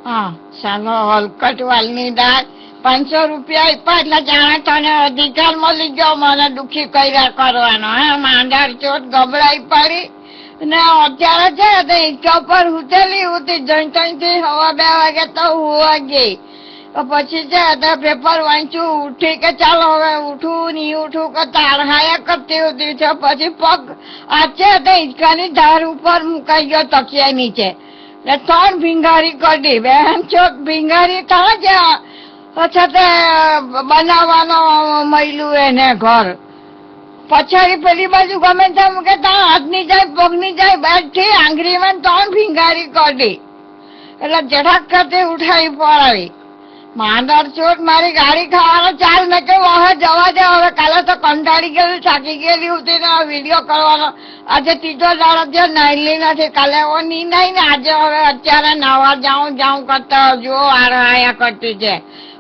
હા ચાલો હલકટ વાલની દાળ 500 રૂપિયા આપ્યા એટલે જાણે તને અધિકાર મળી ગયો મને દુખી કર્યા કરવાનો. હે માંડાર ચોટ ગબડાઈ પડી ને અત્યારે છે તે ઈંચકા પર ઉતેલી ઉતી જઈ હવા 2 વાગે તો હુવા ગઈ. પછી છે તે પેપર વાંચ્યું ઉઠી કે ચાલો હવે ઉઠું નહીં ઉઠું કે તાળહાયા કરતી હતી છે. પછી પગ આ છે તે ઈંચકાની ધાર ઉપર મુકાઈ ગયો તકિયા નીચે. 3 ભીંગારી કરી બેન ચોક ભીંગારી કાં જ્યાં અચ્છા તે બનાવવાનો મયલું એને ઘર પછાડી પેલી બાજુ ગમે તેમ કે ત્યાં હાથની જાય પગની જાય બેઠી આંગળીમાં 3 ભીંગારી કરી એટલે ઝડાક કરતી ઉઠાવી પડાવી. માંડર ચોટ મારી ગાડી ખાવાનો ચાલ મેં કેવું હવે જવા દે હવે કાલે તો કંટાળી ગયેલી થાકી ગયેલી હતી ને વિડીયો કરવાનો. આજે 3જો દાડો જે નાહલી નથી કાલે એવો નહીં નાઈ ને આજે હવે અત્યારે નાવા જાઉં કરતા જો આયા કરતી છે.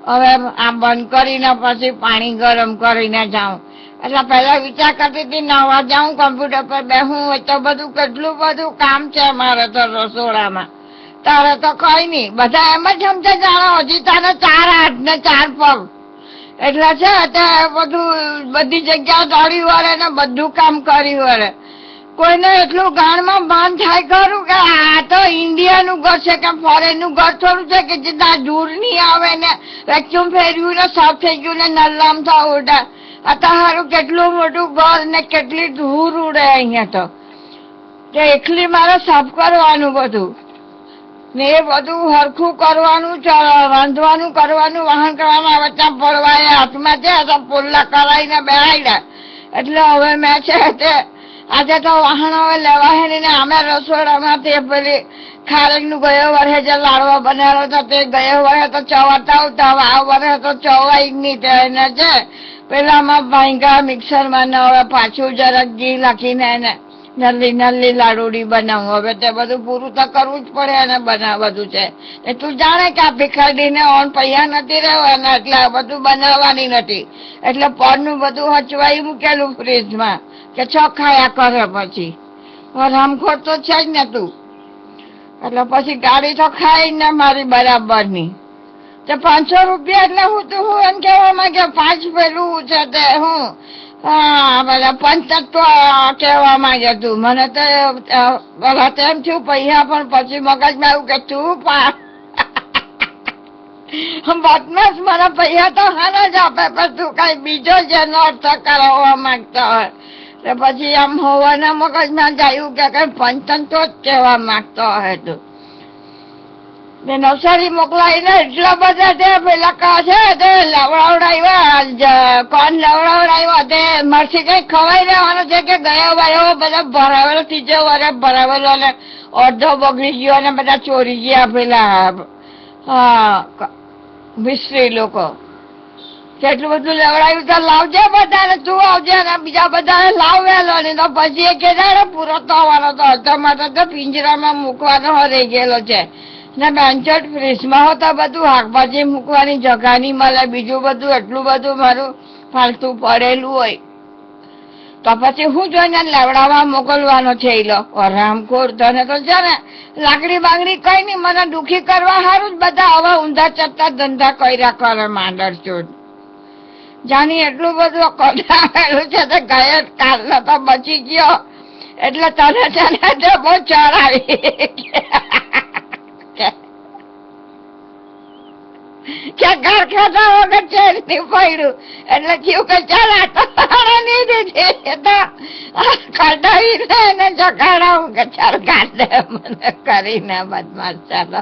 હવે આ બંધ કરીને પછી પાણી ગરમ કરીને જાઉં એટલે પેલા વિચાર કરતી હતી નાવા જાઉં કમ્પ્યુટર પર બેહું તો બધું કેટલું બધું કામ છે મારે તો રસોડામાં. તારે તો કઈ નઈ બધા એમ જ સમજે જાણો હજી તારે 4 હાથ ને 4 પગ એટલે છે તે બધું બધી જગ્યા દોડી વળે ને બધું કામ કરી વળે. કોઈને એટલું ગાણમાં ભાન થાય ખરું કે આ તો ઇન્ડિયાનું ઘર છે કે ફોરેનનું ઘર થોડું છે કે જ્યાં ધૂળ નહીં આવે ને વેક્યુમ ફેરવ્યું ને સાફ થઈ ગયું ને નલ્લામ થા ઉડા. આ તારું કેટલું મોટું ઘર ને કેટલી ધૂળ ઉડે અહીંયા તો કે એકલી મારે સાફ કરવાનું બધું ને એ બધું હરખું કરવાનું રાંધવાનું કરવાનું વાહન કરવાનું. હવે ત્યાં પડવાય હાથમાં છે પોલ્લા કરાવીને બેહાડ્યા એટલે હવે મેં છે તે આજે તો વાહન હવે લેવાય ને અમે રસોડામાંથી પેલી ખારેકનું ગયો વર્ષે જે લાડવા બનાવ્યો હતો તે ગયો વર્ષે તો ચવાતા આવતા આ વર્ષે તો ચવાય નહીં તેને છે પેલામાં ભાંગા મિક્સરમાં ને હવે પાછું જરાક ઘી નાખીને એને નલ્લી લાડુડી બનાવું. હવે તે બધું પૂરું તો કરવું જ પડે અને બનાવવાનું છે. તું જાણે કે આ ભિખારીને ઓન પૈયા નથી રહેવાના એટલે આ બધું બનાવવાની નથી એટલે પડનું બધું હચવાઈ મૂકેલું ફ્રીજમાં કે છ ખાયા કરે. પછી રામખોર તો છે જ ને તું એટલે પછી ગાડી તો ખાઈ ને મારી બરાબર ની તે 500 રૂપિયા એટલે હું એમ કેવા માંગે 5 પેલું છે તે હું બધા પંચતત્વ કેવા માંગે તું મને તો પેલા તેમ થયું પૈસા પણ પછી મગજમાં આવ્યું કે તું બદમાશ મને પૈસા તો હારા જ આપે પણ તું કઈ બીજો જેનો અર્થ કરાવવા માંગતો હોય તો પછી આમ હોવાના મગજમાં જાયું કે કઈ પંચતત્વ જ કહેવા માંગતો હોય તું. નવસારી મોકલાવીને એટલા બધા તે પેલા છે તે લવડાવડાવ્યા કોણ લવડાવડાવ્યા તે મારથી કઈ ખવાઈ રહેવાનું છે કે ગયા વારે બધા ભરાવેલો 3જો વારે ભરાવેલો અને અડધો બગડી ગયો અને બધા ચોરી ગયા પેલા મિસ્ત્રી લોકો. કેટલું બધું લવડાવ્યું તો લાવજે બધાને તું આવજે અને બીજા બધાને લાવેલો ને તો પછી એ કે પૂરો તો આવવાનો તો અડધામાં તો પિંજરામાં મૂકવાનો રહી ગયેલો છે ને બેન્ચોટ ફ્રીજમાં હોતા બધું શાકભાજી મૂકવાની જગા નહીં મળે બીજું બધું એટલું બધું મારું ફાલતું પડેલું હોય તો પછી હું જોઈને લેવડાવવા મોકલવાનો છે. એ લો રામખોર તને તો છે ને લાકડી બાંગડી કઈ નહીં મને દુખી કરવા સારું જ બધા હવે ઊંધા ચડતા ધંધા કર્યા કરે માંડર ચોટ જાની એટલું બધું કઢાવેલું છે તો ગયા કાલનો તો બચી ગયો એટલે તને છે બહુ ચડાવી કે ઘર ખાતા વગર ચેર નહીં પડ્યું એટલે થયું કે ચાલ આ તો નહીં દીધી કઢાવીને એને જગાડાવું કે ચાલ કાઢે મને કરીને બદમાશ ચાલો.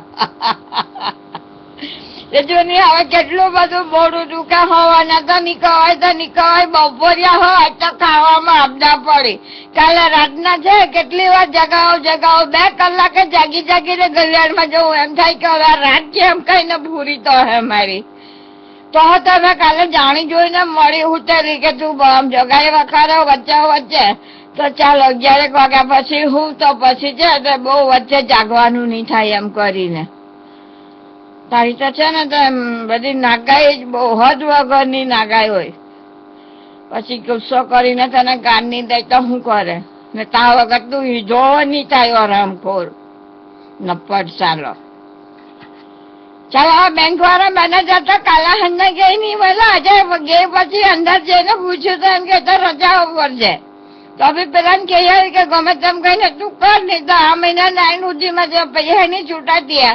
જૂની હવે કેટલું બધું મોડું દુખે હોવાના તો નીકળવાય બપોરિયા હોય તો ખાવામાં આપદા પડી. કાલે રાતના છે કેટલી વાર જગાવો 2 કલાકે જાગીને ઘડિયાળમાં જવું એમ થાય કે હવે રાત કેમ કઈને પૂરી તો હે મારી તો તમે કાલે જાણી જોઈને મળી ઉતરી કે તું આમ જગાઈ વખારો વચ્ચે તો ચાલો 11 વાગ્યા પછી હું તો પછી છે બહુ વચ્ચે જાગવાનું નહીં થાય એમ કરીને. તારી તો છે ને બધી નાગાઈ જ બહુ હદ વગરની નાગાઈ હોય પછી ગુસ્સો કરીને તને ગાન નહીં દે તો શું કરે ને તા વગર તું જોવો નહીં થાય રામખોર નપટ ચાલો. ચાલ આ બેંક વાળા મેનેજર તો કાલા હન્ને ગઈ નહીં બોલા આજે ગઈ પછી અંદર જઈને પૂછ્યું તો એમ કે રજા ઉપર છે તો બી પેલા ને કહે કે ગમે તેમ કહીને તું કર નહીં તો આ મહિના 9 સુધીમાં જે પૈસા નહીં છૂટાતી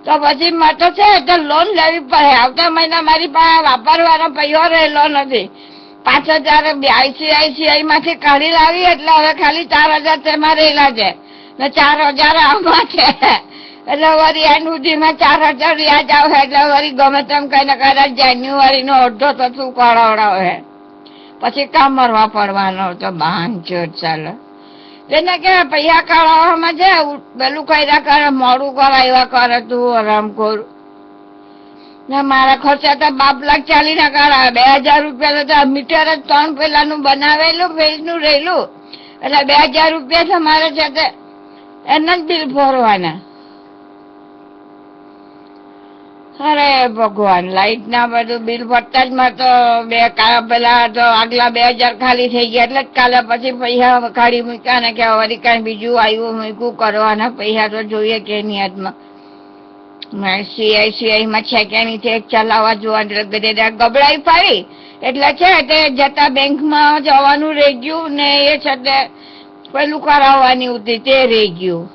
તો પછી મારે છે એટલે લોન લેવી પડે આવતા મહિના મારી પાસે વાપરવાનો પૈસો રહેલો નથી 5,000 ICICI માંથી કાઢી લાવી એટલે હવે ખાલી 4,000 તેમાં રહેલા છે ને 4,000 આમાં છે એટલે વળી એન્ડ સુધીમાં 4,000 વ્યાજ આવે એટલે વળી ગમે તેમ કહીને કદાચ જાન્યુઆરી નો અડધો તો શું કરાવડાવે પછી કામ મરવા પડવાનો તો બહાન ચોટ ચાલો એને કે પૈસા કાઢવામાં છે પેલું કર્યા કરે મોડું કરાવ્યા કરે તું આરામખોર ને મારા ખર્ચા તો 12,40,000 ના કાઢા 2,000 રૂપિયા તો મીટર જ 3 પેલાનું બનાવેલું ફેજનું રહેલું એટલે 2,000 રૂપિયા છે મારે છે તે એના જ બિલ ભરવાના. અરે ભગવાન લાઈટ ના બધું બિલ ભરતા જ માં તો પેલા તો આગલા 2,000 ખાલી થઈ ગયા એટલે જ કાલે પછી પૈસા કાઢી મૂક્યા ને કે વળી કઈ બીજું આવ્યું મૂક્યું કરવાના પૈસા તો જોઈએ કે એની હાથમાં CICI માં છે કે નહીં ચલાવવા જોવા ગબડાઈ પાડી એટલે છે તે જતા બેંક માં જવાનું રહી ગયું ને એ છે તે પેલું કરાવવાની હતી તે રહી ગયું.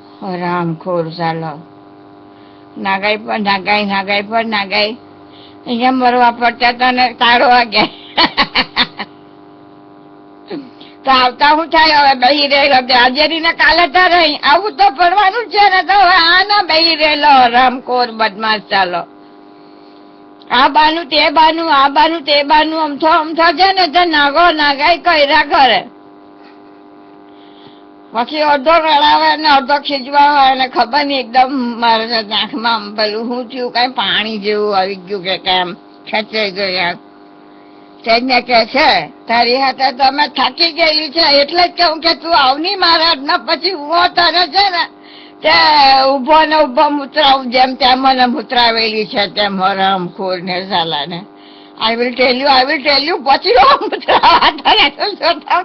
રામખોર ચાલો નાગાઈ પર નાગાઈ અહીંયા મરવા પડતા તને તાળવા ગયા તો આવતા હું થાય હવે બેહી રહેલો હાજરી ને કાલે તારે આવું તો પડવાનું છે ને તો હવે આ ના બેહી રહેલો રામખોર બદમાશ ચાલો આ બાનું તે બાનું અમથો છે ને તો નાગાઈ કર્યા કરે પછી અડધો રડાવે ને અડધો ખીજવા હોય ને ખબર નઈ એકદમ મારે આંખમાં પેલું શું થયું કઈ પાણી જેવું આવી ગયું કે કેમ ખેંચાઈ ગયા તેને કે છે તારી હાથે તો અમે થાકી ગયેલી છે એટલે જ કહું કે તું આવની મારા ને પછી હું તને છે ને તે ઉભો ને ઉભો મુતરાવું જેમ તેમ મને મુતરાવેલી છે તેમ હરામખોર ને સાલા ને આઈ વિલ ટેલ યુ પછી મુતરાવા તને તો જોતા